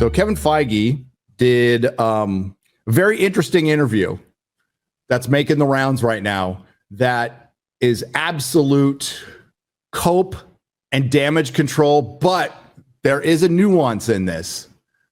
So Kevin Feige did a very interesting interview that's making the rounds right now that is absolute cope and damage control, but there is a nuance in this.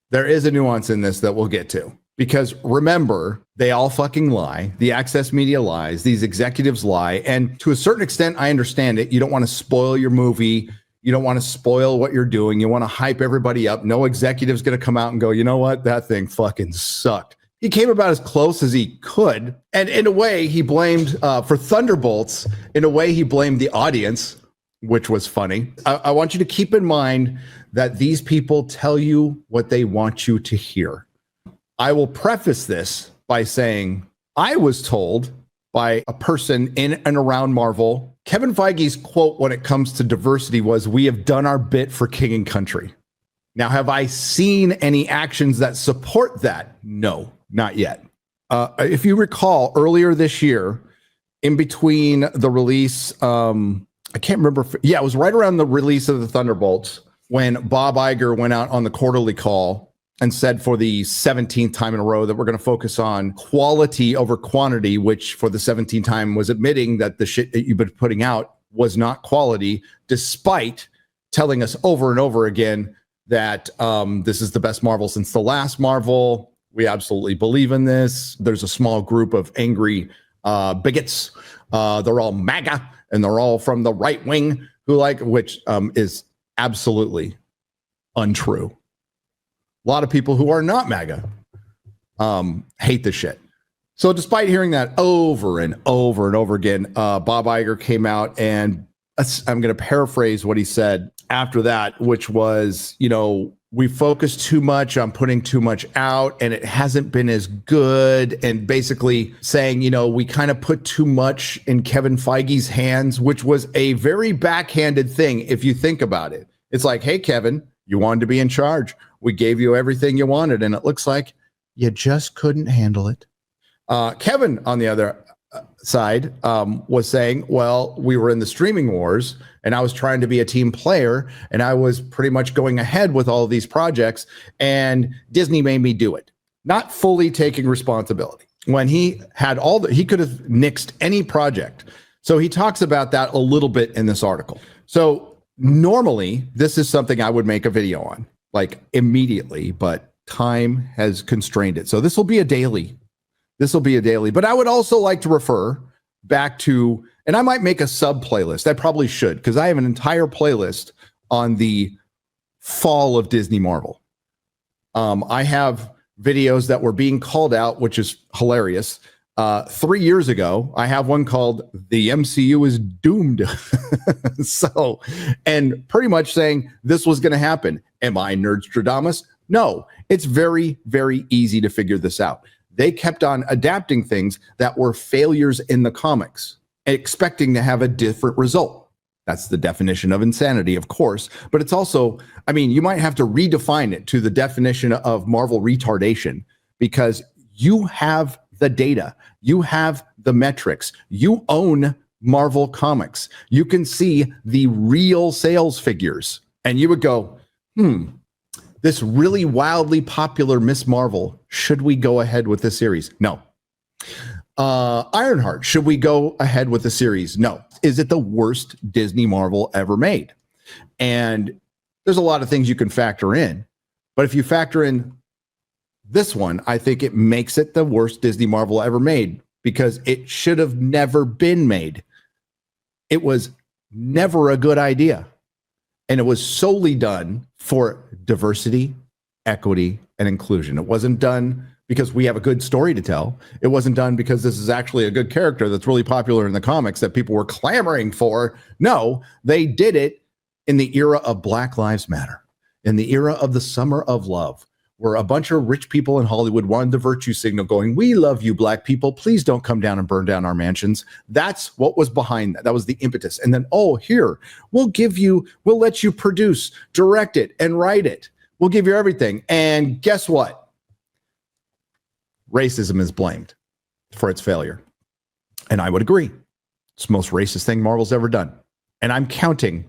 There is a nuance in this that we'll get to. Because remember, they all fucking lie. The access media lies. These executives lie. And to a certain extent, I understand it. You don't want to spoil your movie. You don't want to spoil what you're doing. You want to hype everybody up. No executive's going to come out and go, you know what? That thing fucking sucked. He came about as close as he could. And in a way, he blamed, for Thunderbolts, in a way, he blamed the audience, which was funny. I want you to keep in mind that these people tell you what they want you to hear. I will preface this by saying I was told by a person in and around Marvel, Kevin Feige's quote when it comes to diversity was, "We have done our bit for king and country." Now, have I seen any actions that support that? No, not yet. If you recall, earlier this year, in between the release, I can't remember. It was right around the release of the Thunderbolts when Bob Iger went out on the quarterly call and said for the 17th time in a row that we're going to focus on quality over quantity, which for the 17th time was admitting that the shit that you've been putting out was not quality, despite telling us over and over again that this is the best Marvel since the last Marvel. We absolutely believe in this. There's a small group of angry bigots. They're all MAGA and they're all from the right wing which is absolutely untrue. A lot of people who are not MAGA hate this shit. So despite hearing that over and over and over again, Bob Iger came out and I'm going to paraphrase what he said after that, which was, we focused too much on putting too much out and it hasn't been as good. And basically saying, we kind of put too much in Kevin Feige's hands, which was a very backhanded thing. If you think about it, it's like, hey, Kevin, you wanted to be in charge. We gave you everything you wanted, and it looks like you just couldn't handle it. Kevin, on the other side, was saying, well, we were in the streaming wars, and I was trying to be a team player, and I was pretty much going ahead with all of these projects, and Disney made me do it. Not fully taking responsibility. When he had he could have nixed any project. So he talks about that a little bit in this article. So normally, this is something I would make a video on, like immediately, but time has constrained it. So this will be a daily. But I would also like to refer back to, and I might make a sub playlist. I probably should, because I have an entire playlist on the fall of Disney Marvel. I have videos that were being called out, which is hilarious. 3 years ago, I have one called "The MCU is Doomed." So, and pretty much saying this was going to happen. Am I Nerdstradamus? No, it's very, very easy to figure this out. They kept on adapting things that were failures in the comics, expecting to have a different result. That's the definition of insanity, of course. But it's also, you might have to redefine it to the definition of Marvel retardation, because you have the data, you have the metrics, you own Marvel Comics. You can see the real sales figures, and you would go, this really wildly popular Miss Marvel, should we go ahead with the series? No. Ironheart, should we go ahead with the series? No. Is it the worst Disney Marvel ever made? And there's a lot of things you can factor in, but if you factor in this one, I think it makes it the worst Disney Marvel ever made, because it should have never been made. It was never a good idea. And it was solely done for diversity, equity, and inclusion. It wasn't done because we have a good story to tell. It wasn't done because this is actually a good character that's really popular in the comics that people were clamoring for. No, they did it in the era of Black Lives Matter, in the era of the Summer of Love, where a bunch of rich people in Hollywood wanted the virtue signal going, we love you, black people. Please don't come down and burn down our mansions. That's what was behind that. That was the impetus. And then, here, we'll let you produce, direct it, and write it. We'll give you everything. And guess what? Racism is blamed for its failure. And I would agree. It's the most racist thing Marvel's ever done. And I'm counting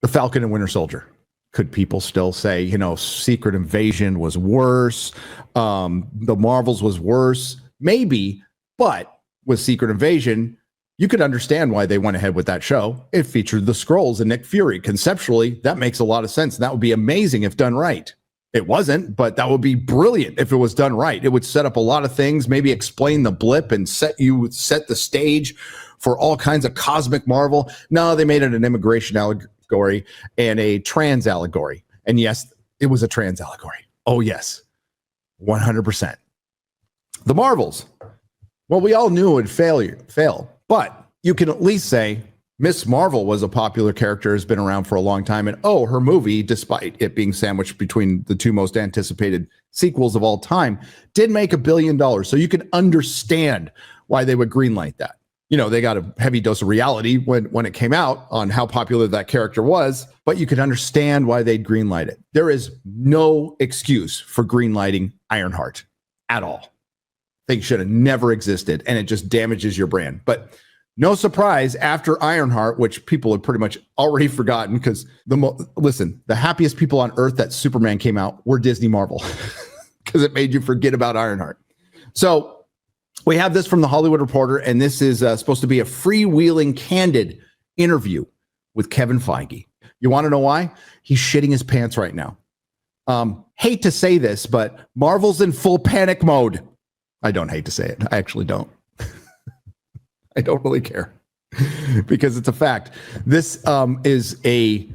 the Falcon and Winter Soldier. Could people still say, Secret Invasion was worse? The Marvels was worse? Maybe, but with Secret Invasion, you could understand why they went ahead with that show. It featured the Skrulls and Nick Fury. Conceptually, that makes a lot of sense. And that would be amazing if done right. It wasn't, but that would be brilliant if it was done right. It would set up a lot of things, maybe explain the blip and set the stage for all kinds of cosmic Marvel. No, they made it an immigration allegory and a trans allegory. And yes, it was a trans allegory. Oh, yes, 100%. The Marvels. Well, we all knew it would fail, but you can at least say Miss Marvel was a popular character, has been around for a long time. And her movie, despite it being sandwiched between the two most anticipated sequels of all time, did make $1 billion. So you can understand why they would greenlight that. They got a heavy dose of reality when it came out on how popular that character was, but you could understand why they'd greenlight it. There is no excuse for greenlighting Ironheart at all. Thing should have never existed, and it just damages your brand. But no surprise, after Ironheart, which people had pretty much already forgotten, because the happiest people on earth that Superman came out were Disney Marvel, because it made you forget about Ironheart. So we have this from the Hollywood Reporter, and this is supposed to be a freewheeling, candid interview with Kevin Feige. You want to know why? He's shitting his pants right now. Hate to say this, but Marvel's in full panic mode. I don't hate to say it. I actually don't. I don't really care because it's a fact. This is a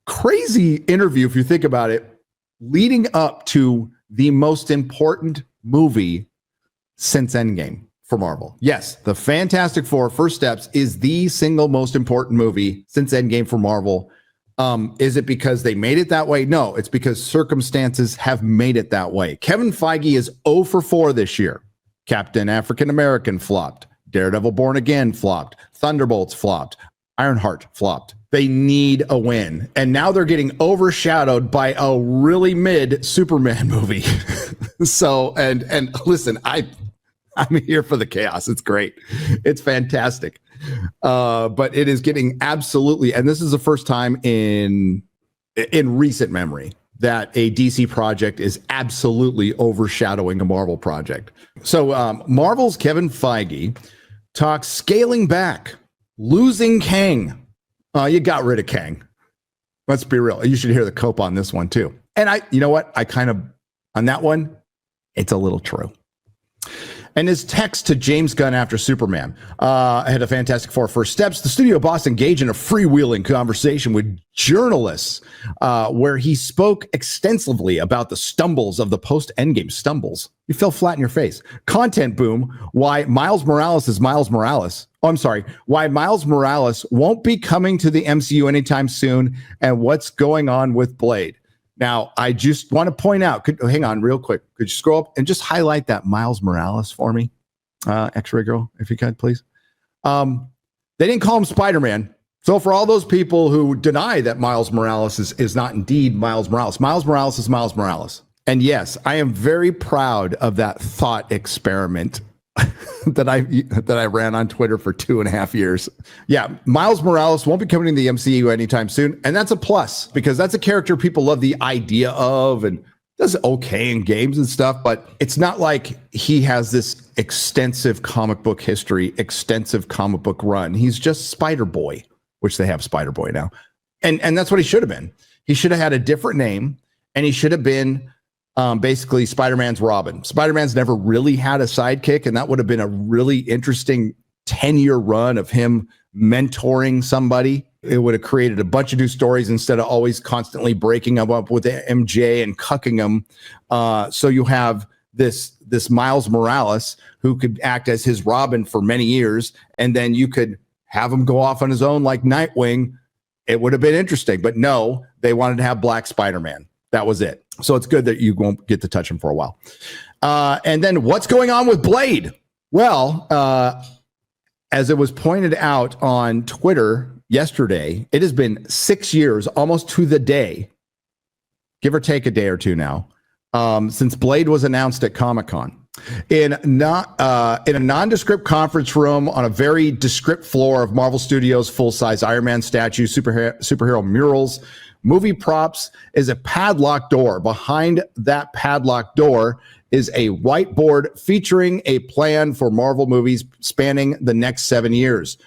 crazy interview, if you think about it, leading up to the most important movie since Endgame for Marvel. Yes, the Fantastic Four: First Steps is the single most important movie since Endgame for Marvel. Is it because they made it that way? No, it's because circumstances have made it that way. Kevin Feige is 0 for 4 this year. Captain African American flopped. Daredevil Born Again flopped. Thunderbolts flopped. Ironheart flopped. They need a win. And now they're getting overshadowed by a really mid Superman movie. So, and listen, I'm here for the chaos. It's great. It's fantastic. But it is getting absolutely, and this is the first time in recent memory that a DC project is absolutely overshadowing a Marvel project. So Marvel's Kevin Feige talks scaling back, losing Kang. You got rid of Kang. Let's be real. You should hear the cope on this one too. And you know what? On that one, it's a little true. And his text to James Gunn after Superman had a Fantastic Four: First Steps. The studio boss engaged in a freewheeling conversation with journalists where he spoke extensively about the stumbles of the post-Endgame stumbles. You fell flat in your face. Content boom, why Miles Morales is Miles Morales. Oh, I'm sorry. Why Miles Morales won't be coming to the MCU anytime soon, and what's going on with Blade. Now, I just want to point out, hang on real quick. Could you scroll up and just highlight that Miles Morales for me? X-Ray Girl, if you could, please. They didn't call him Spider-Man. So for all those people who deny that Miles Morales is not indeed Miles Morales is Miles Morales. And yes, I am very proud of that thought experiment that I ran on Twitter for 2.5 years. Yeah, Miles Morales won't be coming to the MCU anytime soon, and that's a plus because that's a character people love the idea of and does okay in games and stuff, but it's not like he has this extensive comic book history, extensive comic book run. He's just Spider-Boy, which they have Spider-Boy now. And that's what he should have been. He should have had a different name, and he should have been basically Spider-Man's Robin. Spider-Man's never really had a sidekick, and that would have been a really interesting 10-year run of him mentoring somebody. It would have created a bunch of new stories instead of always constantly breaking them up with MJ and cucking them. So you have this Miles Morales who could act as his Robin for many years, and then you could have him go off on his own like Nightwing. It would have been interesting, but no, they wanted to have Black Spider-Man. That was it. So it's good that you won't get to touch him for a while. And then what's going on with Blade? Well, as it was pointed out on Twitter yesterday, it has been 6 years, almost to the day, give or take a day or two now, since Blade was announced at Comic-Con. In a nondescript conference room on a very descript floor of Marvel Studios' full-size Iron Man statue, superhero murals, movie props is a padlocked door. Behind that padlocked door is a whiteboard featuring a plan for Marvel movies spanning the next 7 years.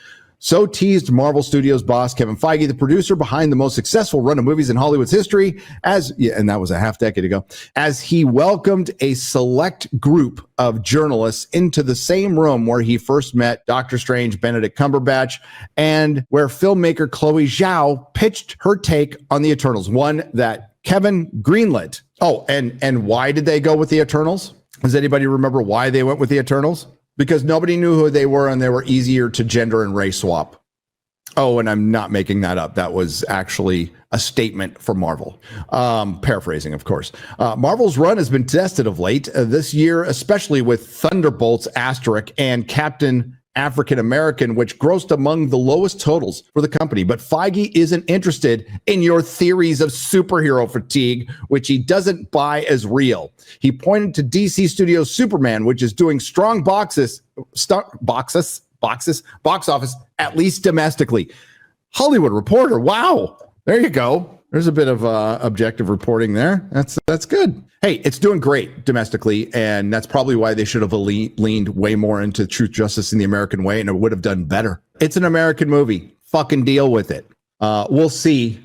So teased Marvel Studios boss Kevin Feige, the producer behind the most successful run of movies in Hollywood's history, and that was a half decade ago, as he welcomed a select group of journalists into the same room where he first met Doctor Strange, Benedict Cumberbatch, and where filmmaker Chloe Zhao pitched her take on the Eternals, one that Kevin greenlit. Oh, and why did they go with the Eternals? Does anybody remember why they went with the Eternals? Because nobody knew who they were, and they were easier to gender and race swap. Oh, and I'm not making that up. That was actually a statement from Marvel. Paraphrasing, of course. Marvel's run has been tested of late this year, especially with Thunderbolts Asterisk and Captain African American, which grossed among the lowest totals for the company. But Feige isn't interested in your theories of superhero fatigue, which he doesn't buy as real. He pointed to DC Studios' Superman, which is doing strong box office, at least domestically. Hollywood Reporter. Wow. There you go. There's a bit of objective reporting there. That's good. Hey, it's doing great domestically, and that's probably why they should have leaned way more into truth, justice, and the American way, and it would have done better. It's an American movie. Fucking deal with it. We'll see.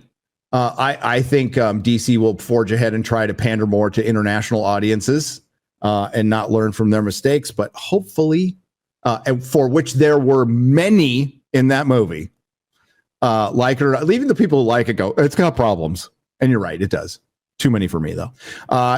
I think DC will forge ahead and try to pander more to international audiences and not learn from their mistakes, but hopefully, for which there were many in that movie, like it or not, leaving the people who like it go, it's got problems. And you're right, it does. Too many for me, though.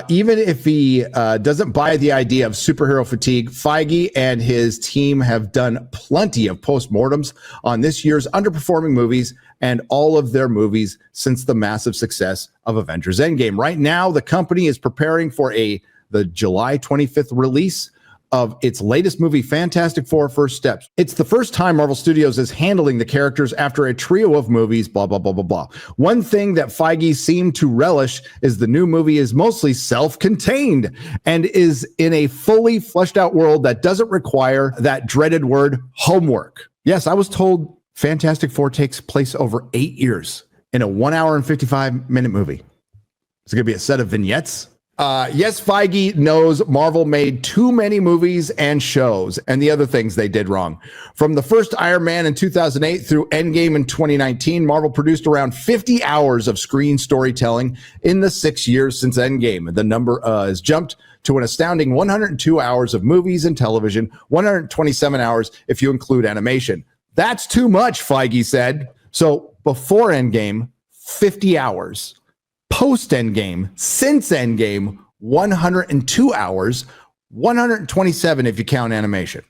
Even if he doesn't buy the idea of superhero fatigue, Feige and his team have done plenty of postmortems on this year's underperforming movies and all of their movies since the massive success of Avengers Endgame. Right now, the company is preparing for the July 25th release of its latest movie, Fantastic Four: First Steps. It's the first time Marvel Studios is handling the characters after a trio of movies, blah, blah, blah, blah, blah. One thing that Feige seemed to relish is the new movie is mostly self-contained and is in a fully fleshed out world that doesn't require that dreaded word homework. Yes, I was told Fantastic Four takes place over 8 years in a 1 hour and 55-minute movie. Is it going to be a set of vignettes? Yes, Feige knows Marvel made too many movies and shows and the other things they did wrong. From the first Iron Man in 2008 through Endgame in 2019, Marvel produced around 50 hours of screen storytelling in the 6 years since Endgame. The number has jumped to an astounding 102 hours of movies and television, 127 hours if you include animation. That's too much, Feige said. So before Endgame, 50 hours. Post-Endgame, since Endgame, 102 hours, 127 if you count animation.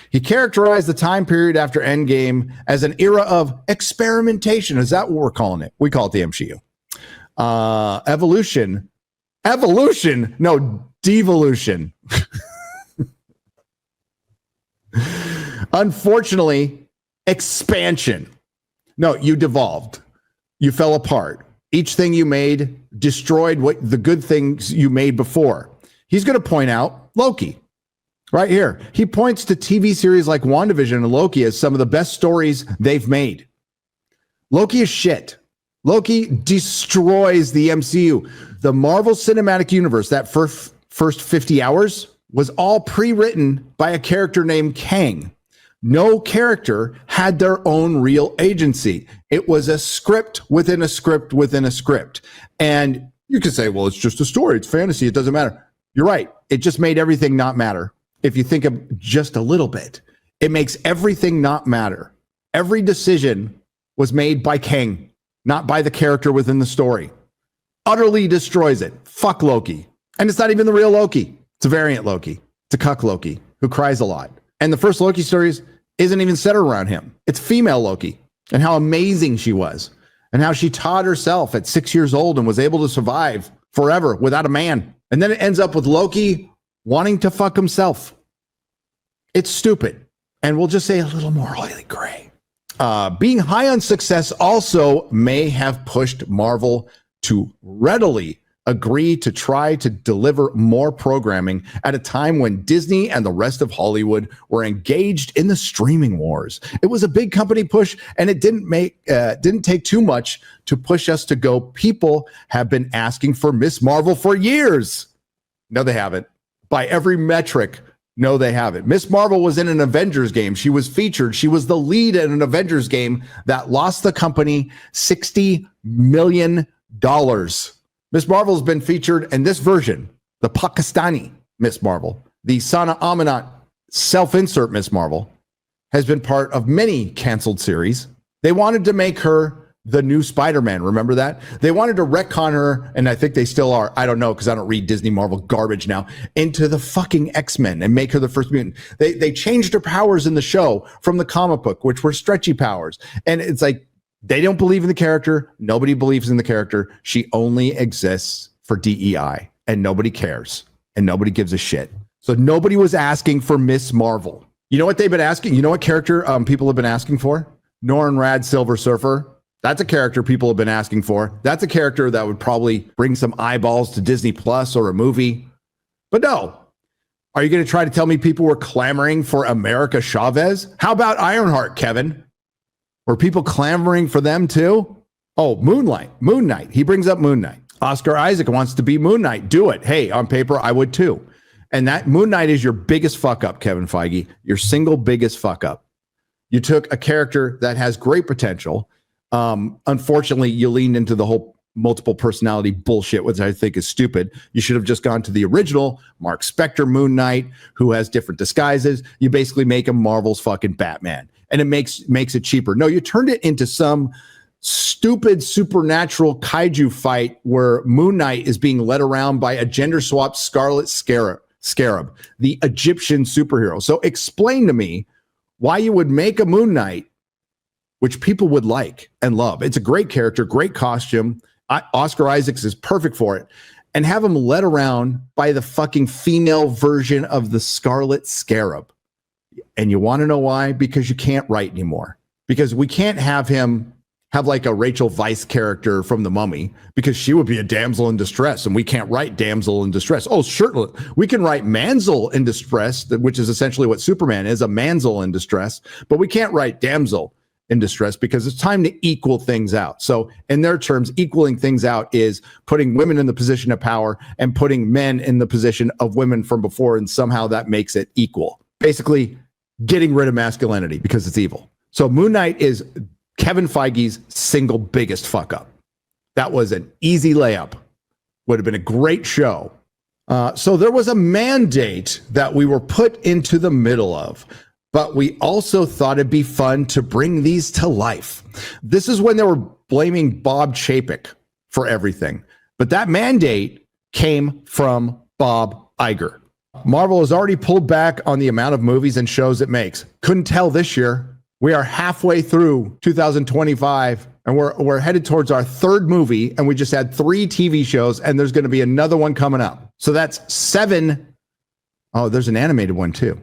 He characterized the time period after Endgame as an era of experimentation. Is that what we're calling it? We call it the MCU. Evolution. No, devolution. Unfortunately, expansion. No, you devolved. You fell apart. Each thing you made destroyed what the good things you made before. He's going to point out Loki right here. He points to TV series like WandaVision and Loki as some of the best stories they've made. Loki is shit. Loki destroys the MCU. The Marvel Cinematic Universe, that first 50 hours, was all pre-written by a character named Kang. No character had their own real agency. It was a script within a script within a script. And you can say, well, it's just a story. It's fantasy. It doesn't matter. You're right. It just made everything not matter. If you think of just a little bit, it makes everything not matter. Every decision was made by Kang, not by the character within the story. Utterly destroys it. Fuck Loki. And it's not even the real Loki. It's a variant Loki. It's a cuck Loki who cries a lot. And the first Loki stories isn't even centered around him. It's female Loki and how amazing she was and how she taught herself at 6 years old and was able to survive forever without a man. And then it ends up with Loki wanting to fuck himself. It's stupid. And we'll just say a little more oily gray. Being high on success also may have pushed Marvel to readily agree to try to deliver more programming at a time when Disney and the rest of Hollywood were engaged in the streaming wars. It was a big company push, and it didn't take too much to push us to go. People have been asking for Miss Marvel for years. No, they haven't. By every metric, no, they haven't. Miss Marvel was in an Avengers game. She was featured. She was the lead in an Avengers game that lost the company $60 million. Miss Marvel's been featured in this version, the Pakistani Miss Marvel, the Sana Amanat self-insert Miss Marvel, has been part of many canceled series. They wanted to make her the new Spider-Man. Remember that? They wanted to retcon her, and I think they still are. I don't know, because I don't read Disney Marvel garbage now, into the fucking X-Men and make her the first mutant. They changed her powers in the show from the comic book, which were stretchy powers. And it's like, they don't believe in the character. Nobody believes in the character. She only exists for DEI, and nobody cares, and nobody gives a shit. So nobody was asking for Miss Marvel. You know what they've been asking? You know what character people have been asking for? Norrin Rad Silver Surfer. That's a character people have been asking for. That's a character that would probably bring some eyeballs to Disney Plus or a movie. But no. Are you going to try to tell me people were clamoring for America Chavez? How about Ironheart, Kevin? Were people clamoring for them too? Oh, Moon Knight. He brings up Moon Knight. Oscar Isaac wants to be Moon Knight. Do it. Hey, on paper, I would too. And that Moon Knight is your biggest fuck up, Kevin Feige. Your single biggest fuck up. You took a character that has great potential. Unfortunately, you leaned into the whole multiple personality bullshit, which I think is stupid. You should have just gone to the original Mark Spector Moon Knight, who has different disguises. You basically make him Marvel's fucking Batman. And it makes it cheaper. No, you turned it into some stupid supernatural kaiju fight where Moon Knight is being led around by a gender swapped Scarlet Scarab, the Egyptian superhero. So explain to me why you would make a Moon Knight, which people would like and love. It's a great character, great costume. Oscar Isaacs is perfect for it. And have him led around by the fucking female version of the Scarlet Scarab. And you want to know why? Because you can't write anymore. Because we can't have him have like a Rachel Weisz character from The Mummy, because she would be a damsel in distress, and we can't write damsel in distress. Oh, sure, we can write Manzel in distress, which is essentially what Superman is, a Manzel in distress, but we can't write damsel in distress because it's time to equal things out. So in their terms, equaling things out is putting women in the position of power and putting men in the position of women from before, and somehow that makes it equal. Basically, getting rid of masculinity because it's evil. So Moon Knight is Kevin Feige's single biggest fuck up. That was an easy layup. Would have been a great show. So there was a mandate that we were put into the middle of, but we also thought it'd be fun to bring these to life. This is when they were blaming Bob Chapek for everything. But that mandate came from Bob Iger. Marvel has already pulled back on the amount of movies and shows it makes. Couldn't tell this year. We are halfway through 2025, and we're headed towards our third movie, and we just had 3 TV shows, and there's going to be another one coming up. So that's 7. Oh, there's an animated one too.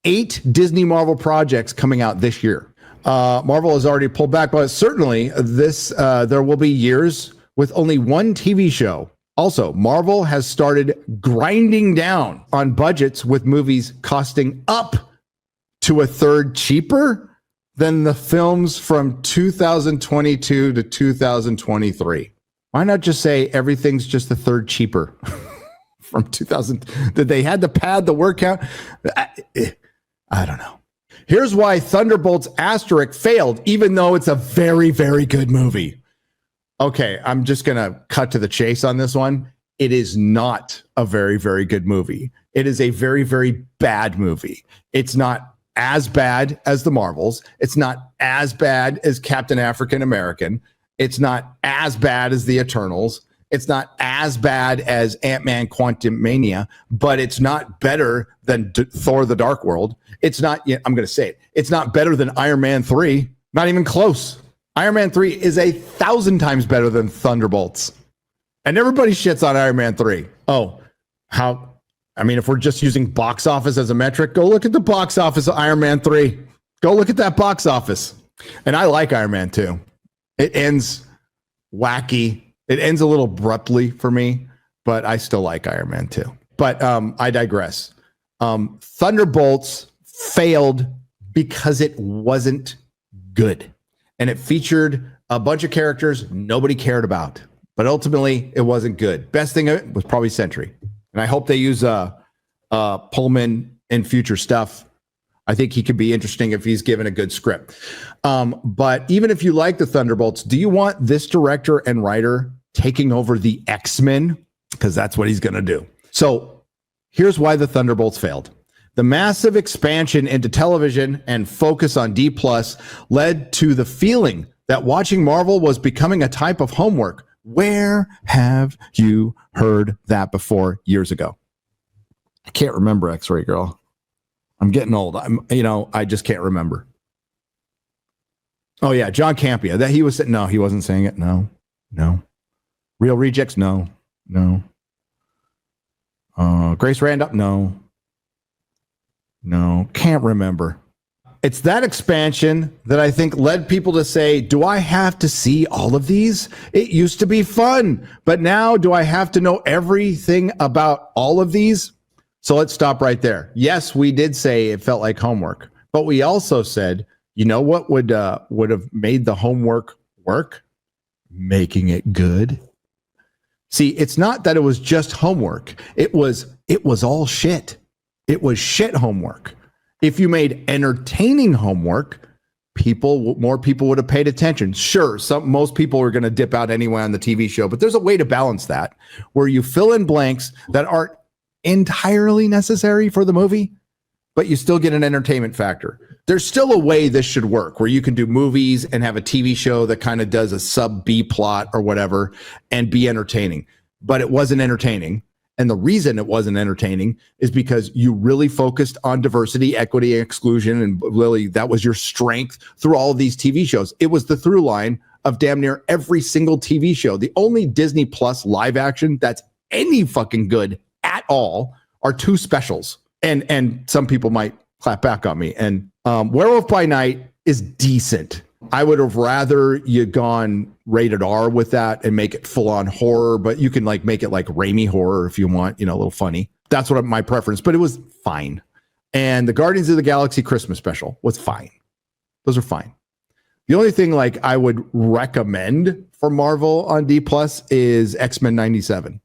8 Disney Marvel projects coming out this year. Marvel has already pulled back, but certainly there will be years with only 1 TV show. Also, Marvel has started grinding down on budgets with movies costing up to a third cheaper than the films from 2022 to 2023. Why not just say everything's just a third cheaper from 2000? Did they had to pad the word count? I don't know. Here's why Thunderbolts Asterisk failed, even though it's a very, very good movie. Okay, I'm just going to cut to the chase on this one. It is not a very, very good movie. It is a very, very bad movie. It's not as bad as the Marvels. It's not as bad as Captain African American. It's not as bad as the Eternals. It's not as bad as Ant-Man Quantumania, but it's not better than Thor the Dark World. It's not, I'm going to say it, it's not better than Iron Man 3. Not even close. Iron Man 3 is 1,000 times better than Thunderbolts. And everybody shits on Iron Man 3. Oh, how? I mean, if we're just using box office as a metric, go look at the box office of Iron Man 3. Go look at that box office. And I like Iron Man 2. It ends wacky. It ends a little abruptly for me. but I still like Iron Man 2. But I digress. Thunderbolts failed because it wasn't good. And it featured a bunch of characters nobody cared about. But ultimately, it wasn't good. Best thing of it was probably Sentry. And I hope they use Pullman in future stuff. I think he could be interesting if he's given a good script. But even if you like the Thunderbolts, do you want this director and writer taking over the X-Men? Because that's what he's going to do. So here's why the Thunderbolts failed. The massive expansion into television and focus on D+ led to the feeling that watching Marvel was becoming a type of homework. Where have you heard that before years ago? I can't remember, X-Ray Girl. I'm getting old. I just can't remember. Oh yeah, John Campea. That he was no, he wasn't saying it. No. Real Rejects, no. Grace Randolph, no. Can't remember. It's that expansion that I think led people to say, do I have to see all of these? It used to be fun, but now do I have to know everything about all of these? So let's stop right there. Yes, we did say it felt like homework, but we also said, you know what would have made the homework work? Making it good. See, it's not that it was just homework. It was all shit. It was shit homework. If you made entertaining homework, more people would have paid attention. Sure, most people are going to dip out anyway on the TV show, but there's a way to balance that where you fill in blanks that aren't entirely necessary for the movie, but you still get an entertainment factor. There's still a way this should work where you can do movies and have a TV show that kind of does a sub B plot or whatever and be entertaining, but it wasn't entertaining. And the reason it wasn't entertaining is because you really focused on diversity, equity, and exclusion. And really, that was your strength through all of these TV shows. It was the through line of damn near every single TV show. The only Disney Plus live action that's any fucking good at all are two specials. And some people might clap back on me. And Werewolf by Night is decent. I would have rather you gone rated R with that and make it full on horror, but you can make it like Raimi horror if you want, a little funny. That's what my preference, but it was fine. And the Guardians of the Galaxy Christmas special was fine. Those are fine. The only thing I would recommend for Marvel on D+ is X-Men 97.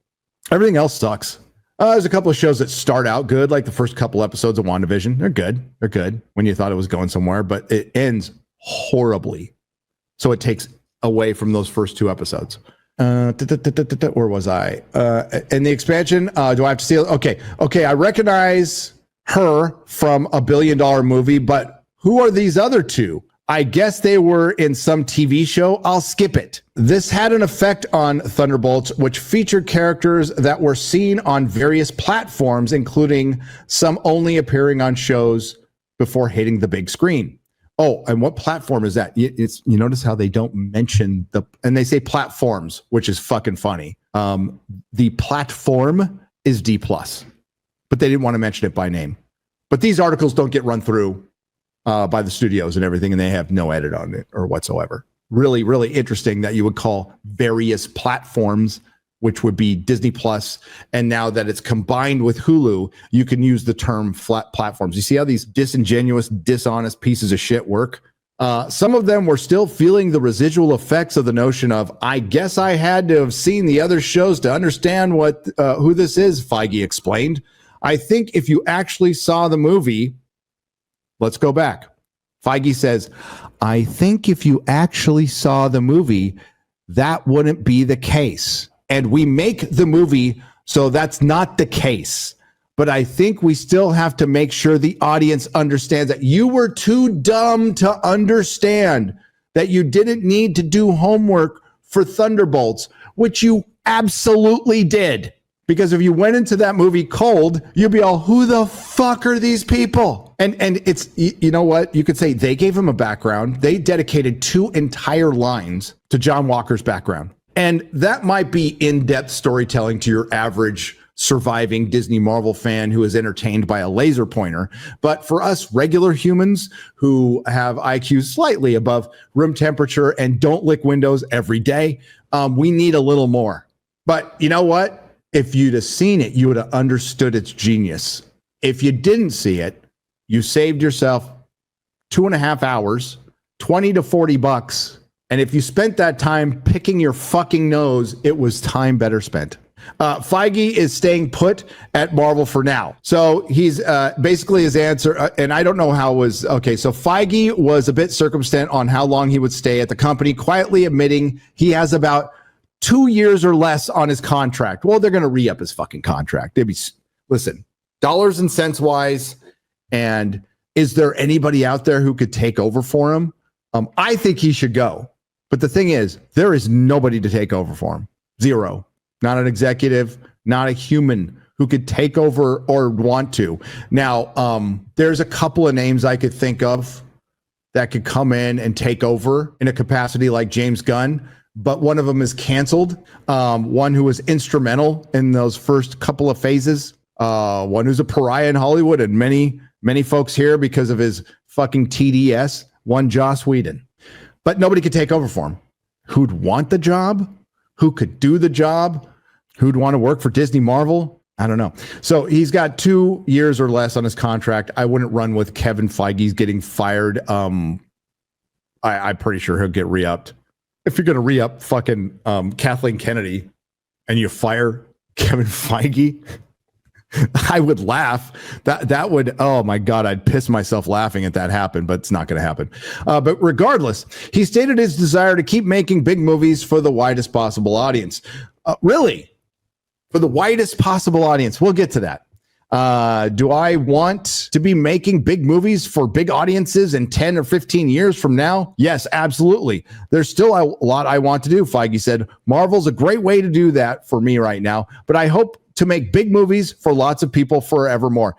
Everything else sucks. There's a couple of shows that start out good, like the first couple episodes of WandaVision. They're good when you thought it was going somewhere, but it ends horribly. So it takes away from those first two episodes. Where was I? In the expansion, do I have to see it? Okay. I recognize her from a $1 billion movie, but who are these other two? I guess they were in some TV show. I'll skip it. This had an effect on Thunderbolts, which featured characters that were seen on various platforms, including some only appearing on shows before hitting the big screen. Oh, and what platform is that? You notice how they don't mention and they say platforms, which is fucking funny. The platform is D+, but they didn't want to mention it by name. But these articles don't get run through by the studios and everything, and they have no edit on it or whatsoever. Really, really interesting that you would call various platforms, which would be Disney+, and now that it's combined with Hulu, you can use the term flat platforms. You see how these disingenuous, dishonest pieces of shit work? Some of them were still feeling the residual effects of the notion of, I guess I had to have seen the other shows to understand who this is, Feige explained. I think if you actually saw the movie, let's go back. Feige says, I think if you actually saw the movie, that wouldn't be the case. And we make the movie so that's not the case. But I think we still have to make sure the audience understands that you were too dumb to understand that you didn't need to do homework for Thunderbolts, which you absolutely did. Because if you went into that movie cold, you'd be all, who the fuck are these people? And it's, you know what? You could say they gave him a background. They dedicated 2 entire lines to John Walker's background. And that might be in-depth storytelling to your average surviving Disney Marvel fan who is entertained by a laser pointer. But for us regular humans who have IQs slightly above room temperature and don't lick windows every day, we need a little more. But you know what? If you'd have seen it, you would have understood its genius. If you didn't see it, you saved yourself 2.5 hours, 20 to 40 bucks. And if you spent that time picking your fucking nose, it was time better spent. Feige is staying put at Marvel for now. So he's basically his answer. And I don't know how it was. Okay, so Feige was a bit circumspect on how long he would stay at the company, quietly admitting he has about 2 years or less on his contract. Well, they're going to re-up his fucking contract. Listen, dollars and cents wise. And is there anybody out there who could take over for him? I think he should go. But the thing is, there is nobody to take over for him. Zero. Not an executive, not a human who could take over or want to. Now, there's a couple of names I could think of that could come in and take over in a capacity like James Gunn, but one of them is canceled. One who was instrumental in those first couple of phases. One who's a pariah in Hollywood and many folks here because of his fucking TDS. One Joss Whedon. But nobody could take over for him. Who'd want the job? Who could do the job? Who'd want to work for Disney Marvel? I don't know. So he's got 2 years or less on his contract. I wouldn't run with Kevin Feige's getting fired. I'm pretty sure he'll get re-upped. If you're going to re-up fucking Kathleen Kennedy and you fire Kevin Feige, I would laugh. That would, oh my God, I'd piss myself laughing if that happened, but it's not going to happen. But regardless, he stated his desire to keep making big movies for the widest possible audience. Really? For the widest possible audience. We'll get to that. Do I want to be making big movies for big audiences in 10 or 15 years from now? Yes, absolutely. There's still a lot I want to do, Feige said. Marvel's a great way to do that for me right now, but I hope to make big movies for lots of people forevermore.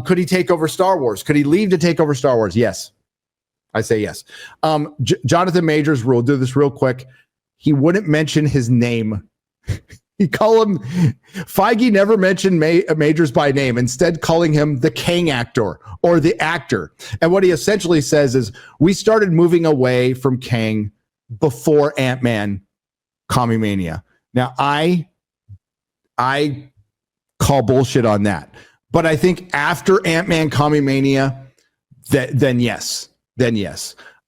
Could he take over Star Wars? Could he leave to take over Star Wars? Yes. I say yes. Jonathan Majors, we'll do this real quick. He wouldn't mention his name. He called him, Feige never mentioned Majors by name, instead calling him the Kang actor or the actor. And what he essentially says is, we started moving away from Kang before Ant-Man Commie-Mania. Now, I call bullshit on that. But I think after Ant-Man Commie-Mania, then yes.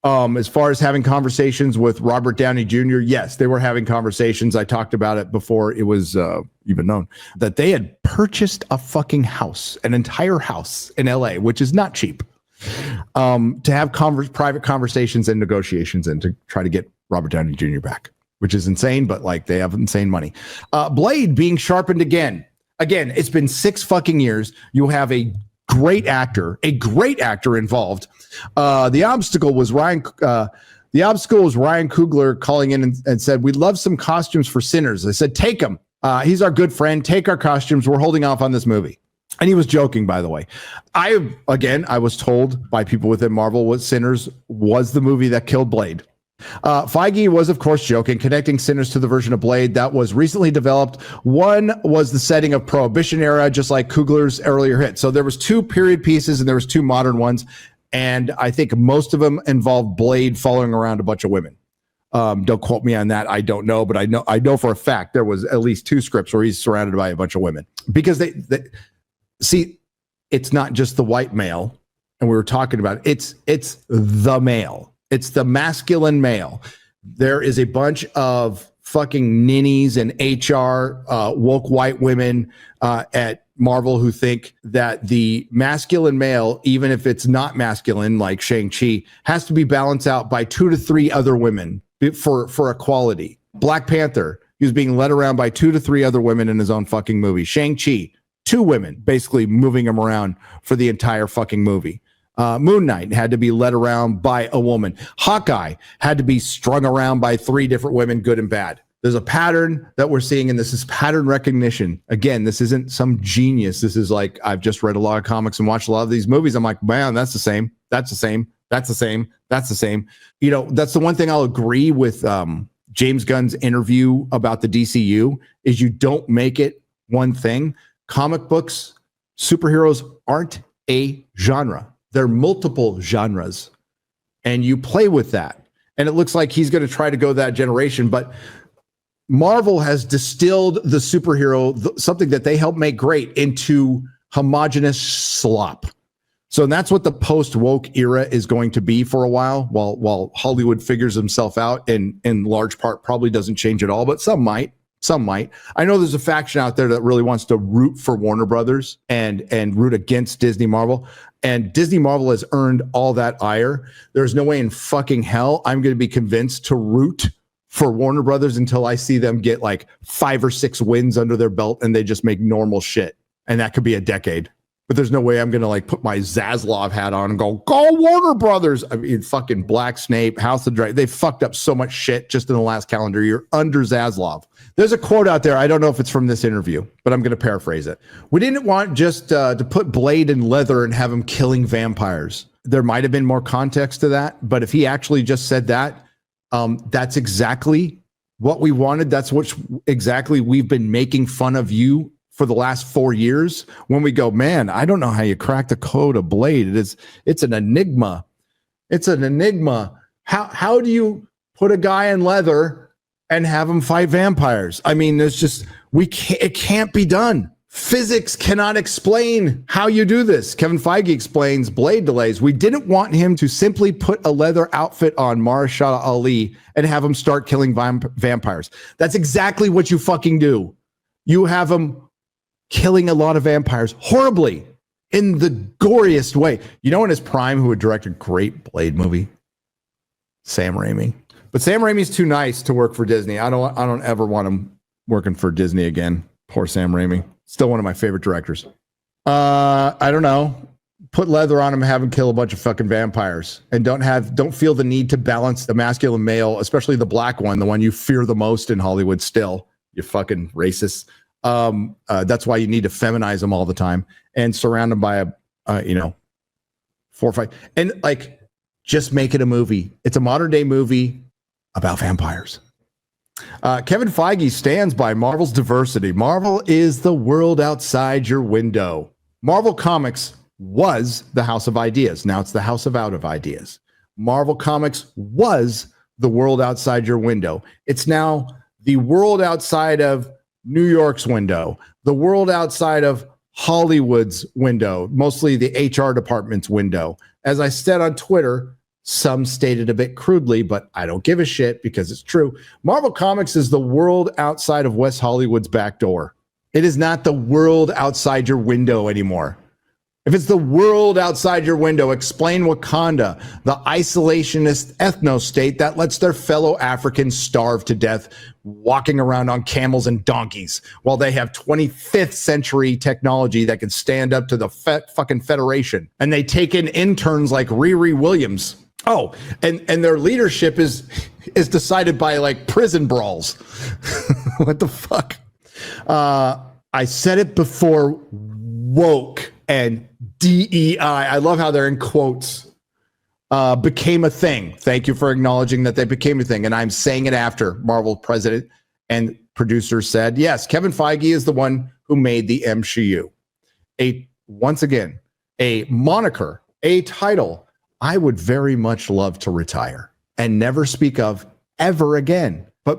As far as having conversations with Robert Downey Jr., yes, they were having conversations. I talked about it before it was even known that they had purchased a fucking house, an entire house in LA, which is not cheap, to have private conversations and negotiations and to try to get Robert Downey Jr. back, which is insane, but like they have insane money. Blade being sharpened again. Again, it's been 6 fucking years. You have a great actor involved. The obstacle was Ryan Coogler calling in and said, we'd love some costumes for Sinners. I said, take him. He's our good friend. Take our costumes. We're holding off on this movie. And he was joking, by the way. I was told by people within Marvel what Sinners was the movie that killed Blade. Feige was, of course, joking, connecting Sinners to the version of Blade that was recently developed. One was the setting of Prohibition era, just like Coogler's earlier hit. So there was 2 period pieces and there was 2 modern ones. And I think most of them involved Blade following around a bunch of women. Don't quote me on that. I don't know, but I know for a fact there was at least 2 scripts where he's surrounded by a bunch of women, because they see, it's not just the white male. And we were talking about it's the male. It's the masculine male. There is a bunch of fucking ninnies and HR woke white women at Marvel who think that the masculine male, even if it's not masculine like Shang-Chi, has to be balanced out by 2 to 3 other women for equality. Black Panther, he was being led around by 2 to 3 other women in his own fucking movie. Shang-Chi, 2 women basically moving him around for the entire fucking movie. Moon Knight had to be led around by a woman. Hawkeye had to be strung around by 3 different women, good and bad. There's a pattern that we're seeing, and this is pattern recognition. Again, this isn't some genius. This is like, I've just read a lot of comics and watched a lot of these movies. I'm like, man, that's the same. That's the same. That's the same. That's the same. You know, that's the one thing I'll agree with James Gunn's interview about the DCU is you don't make it one thing. Comic books, superheroes aren't a genre. They're multiple genres, and you play with that. And it looks like he's going to try to go that generation. But Marvel has distilled the superhero, something that they helped make great, into homogenous slop. So that's what the post-woke era is going to be for a while Hollywood figures himself out, and in large part probably doesn't change at all, but some might. I know there's a faction out there that really wants to root for Warner Brothers and root against Disney Marvel. And Disney Marvel has earned all that ire. There's no way in fucking hell I'm going to be convinced to root for Warner Brothers until I see them get like 5 or 6 wins under their belt and they just make normal shit. And that could be a decade. But there's no way I'm going to like put my Zaslav hat on and go Warner Brothers. I mean, fucking Black Snape, House of Dragon. They fucked up so much shit just in the last calendar year under Zaslav. There's a quote out there. I don't know if it's from this interview, but I'm going to paraphrase it. We didn't want just to put Blade in leather and have him killing vampires. There might have been more context to that. But if he actually just said that, that's exactly what we wanted. That's what exactly we've been making fun of you for the last 4 years, when we go, man, I don't know how you crack the code of Blade. It's an enigma. It's an enigma. How do you put a guy in leather and have him fight vampires? I mean, it can't be done. Physics cannot explain how you do this. Kevin Feige explains Blade delays. We didn't want him to simply put a leather outfit on Mahershala Ali and have him start killing vampires. That's exactly what you fucking do. You have him killing a lot of vampires horribly in the goriest way. You know, in his prime, who would direct a great Blade movie? Sam Raimi. But Sam Raimi's too nice to work for Disney. I don't ever want him working for Disney again. Poor Sam Raimi. Still one of my favorite directors. I don't know. Put leather on him and have him kill a bunch of fucking vampires, and don't feel the need to balance the masculine male, especially the black one, the one you fear the most in Hollywood still. You fucking racist. That's why you need to feminize them all the time and surround them by a 4 or 5, and like just make it a movie. It's a modern day movie about vampires. Kevin Feige stands by Marvel's diversity. Marvel is the world outside your window. Marvel Comics was the House of Ideas. Now it's the House of Out of Ideas. Marvel Comics was the world outside your window. It's now the world outside of New York's window, the world outside of Hollywood's window, mostly the HR department's window. As I said on Twitter, some stated a bit crudely, but I don't give a shit because it's true. Marvel Comics is the world outside of West Hollywood's back door. It is not the world outside your window anymore. If it's the world outside your window, explain Wakanda, the isolationist ethno-state that lets their fellow Africans starve to death, walking around on camels and donkeys, while they have 25th century technology that can stand up to the fucking Federation. And they take in interns like Riri Williams. Oh, and their leadership is decided by like prison brawls. What the fuck? I said it before, woke and DEI, I love how they're in quotes, became a thing. Thank you for acknowledging that they became a thing. And I'm saying it after Marvel president and producer said, yes, Kevin Feige is the one who made the MCU. Once again, a moniker, a title I would very much love to retire and never speak of ever again. But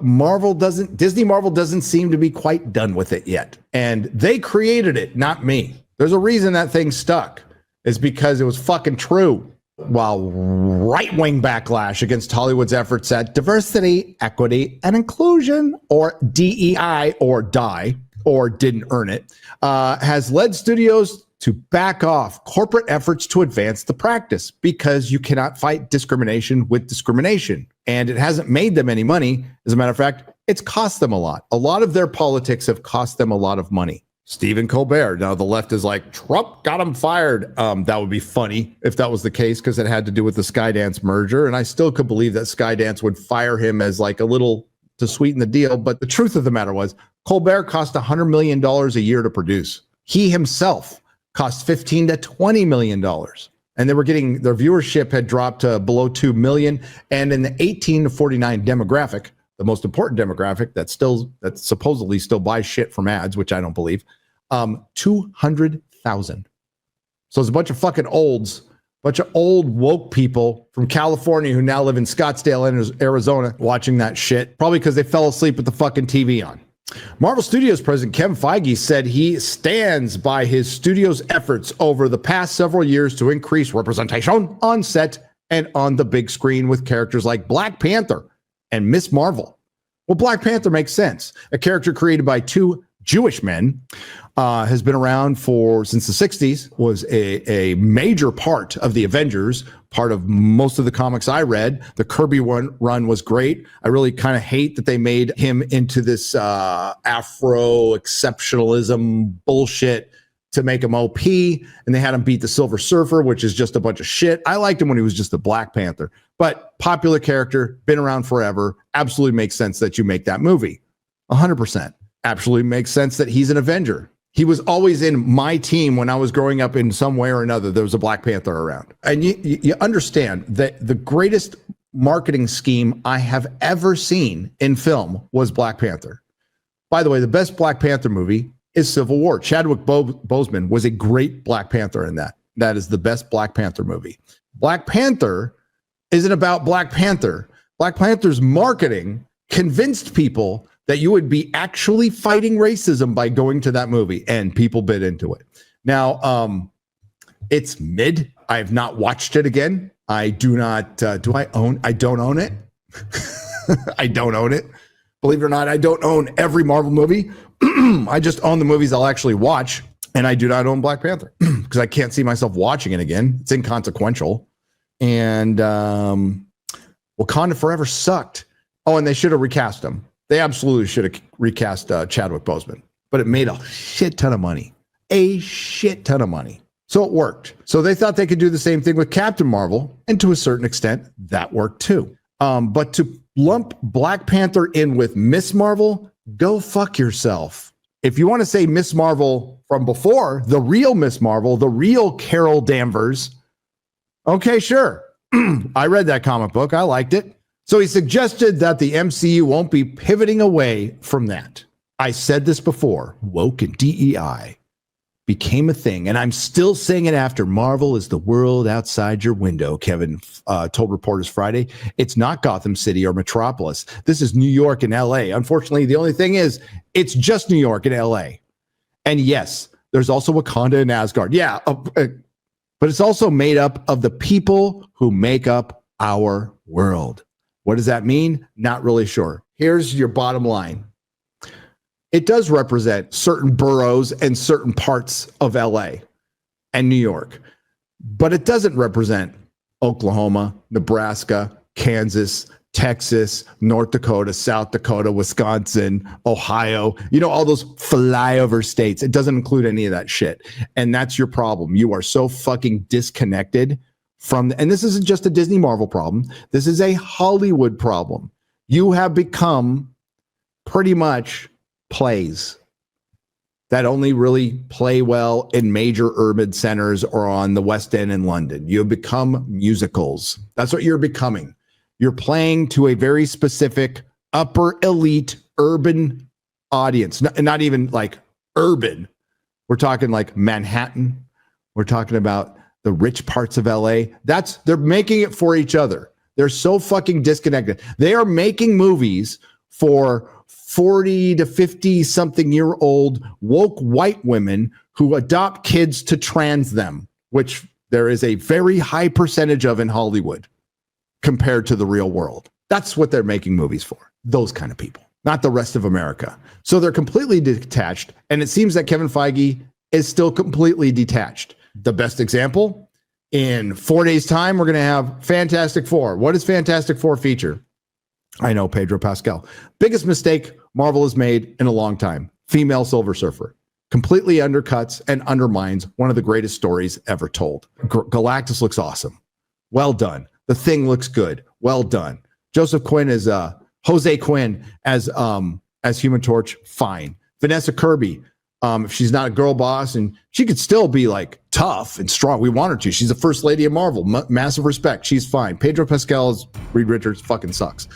Disney Marvel doesn't seem to be quite done with it yet. And they created it, not me. There's a reason that thing stuck. Is because it was fucking true. While right-wing backlash against Hollywood's efforts at diversity, equity, and inclusion, or DEI, or die, or didn't earn it, has led studios to back off corporate efforts to advance the practice, because you cannot fight discrimination with discrimination. And it hasn't made them any money. As a matter of fact, it's cost them a lot. A lot of their politics have cost them a lot of money. Stephen Colbert. Now the left is like, Trump got him fired. That would be funny if that was the case, because it had to do with the Skydance merger. And I still could believe that Skydance would fire him as like a little to sweeten the deal. But the truth of the matter was, Colbert cost $100 million a year to produce. He himself cost $15 to $20 million. And they were getting, their viewership had dropped to below 2 million. And in the 18 to 49 demographic, the most important demographic that supposedly still buys shit from ads, which I don't believe, 200,000. So it's a bunch of fucking olds Bunch of old woke people from California who now live in Scottsdale, Arizona, watching that shit, probably because they fell asleep with the fucking TV on. Marvel Studios president Kevin Feige said he stands by his studio's efforts over the past several years to increase representation on set and on the big screen with characters like Black Panther and Miss Marvel. Well, Black Panther makes sense. A character created by two Jewish men, has been around since the 60s, was a major part of the Avengers, part of most of the comics I read. The Kirby run was great. I really kind of hate that they made him into this Afro exceptionalism bullshit to make him OP, and they had him beat the Silver Surfer, which is just a bunch of shit. I liked him when he was just a Black Panther, but popular character, been around forever. Absolutely makes sense that you make that movie. 100%. Absolutely makes sense that he's an Avenger. He was always in my team when I was growing up in some way or another. There was a Black Panther around. And you understand that the greatest marketing scheme I have ever seen in film was Black Panther. By the way, the best Black Panther movie is Civil War. Chadwick Boseman was a great Black Panther in that. That is the best Black Panther movie. Black Panther isn't about Black Panther. Black Panther's marketing convinced people that you would be actually fighting racism by going to that movie, and people bit into it. Now, it's mid. I have not watched it again. I do not, I don't own it. I don't own it. Believe it or not, I don't own every Marvel movie. I just own the movies I'll actually watch, and I do not own Black Panther because I can't see myself watching it again. It's inconsequential. And Wakanda Forever sucked. Oh, and they should have recast him. They absolutely should have recast Chadwick Boseman, but it made a shit ton of money. A shit ton of money. So it worked. So they thought they could do the same thing with Captain Marvel, and to a certain extent, that worked too. But to lump Black Panther in with Miss Marvel, go fuck yourself. If you want to say Miss Marvel from before, the real Miss Marvel, the real Carol Danvers, okay, sure. I read that comic book. I liked it. So he suggested that the MCU won't be pivoting away from that. I said this before, woke and DEI became a thing, and I'm still saying it after. Marvel is the world outside your window, Kevin told reporters Friday. It's not Gotham City or Metropolis. This is New York and LA. Unfortunately, the only thing is, it's just New York and LA. And yes, there's also Wakanda and Asgard. Yeah, but it's also made up of the people who make up our world. What does that mean? Not really sure. Here's your bottom line. It does represent certain boroughs and certain parts of LA and New York, but it doesn't represent Oklahoma, Nebraska, Kansas, Texas, North Dakota, South Dakota, Wisconsin, Ohio, all those flyover states. It doesn't include any of that shit. And that's your problem. You are so fucking disconnected and this isn't just a Disney Marvel problem. This is a Hollywood problem. You have become pretty much plays that only really play well in major urban centers or on the West End in London. You have become musicals. That's what you're becoming. You're playing to a very specific upper elite urban audience, not even like urban. We're talking like Manhattan. We're talking about the rich parts of LA. They're making it for each other. They're so fucking disconnected. They are making movies for 40 to 50 something year old woke white women who adopt kids to trans them, which there is a very high percentage of in Hollywood compared to the real world. That's what they're making movies for. Those kind of people, not the rest of America. So they're completely detached. And it seems that Kevin Feige is still completely detached. The best example, in 4 days' time, we're going to have Fantastic Four. What does Fantastic Four feature? I know, Pedro Pascal. Biggest mistake Marvel has made in a long time. Female Silver Surfer. Completely undercuts and undermines one of the greatest stories ever told. Galactus looks awesome. Well done. The Thing looks good. Well done. Joseph Quinn is Jose Quinn as Human Torch. Fine. Vanessa Kirby. If she's not a girl boss, and she could still be like tough and strong. We want her to. She's the first lady of Marvel. Massive respect. She's fine. Pedro Pascal's Reed Richards fucking sucks.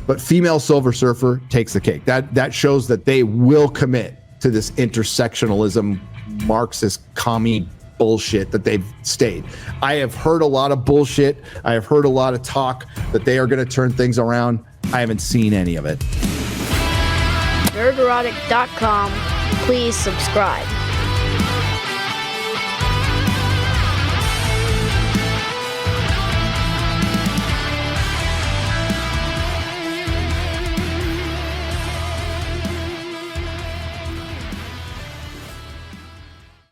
But female Silver Surfer takes the cake. That shows that they will commit to this intersectionalism, Marxist, commie bullshit that they've stayed. I have heard a lot of bullshit. I have heard a lot of talk that they are going to turn things around. I haven't seen any of it. Nerdrotic.com. Please subscribe.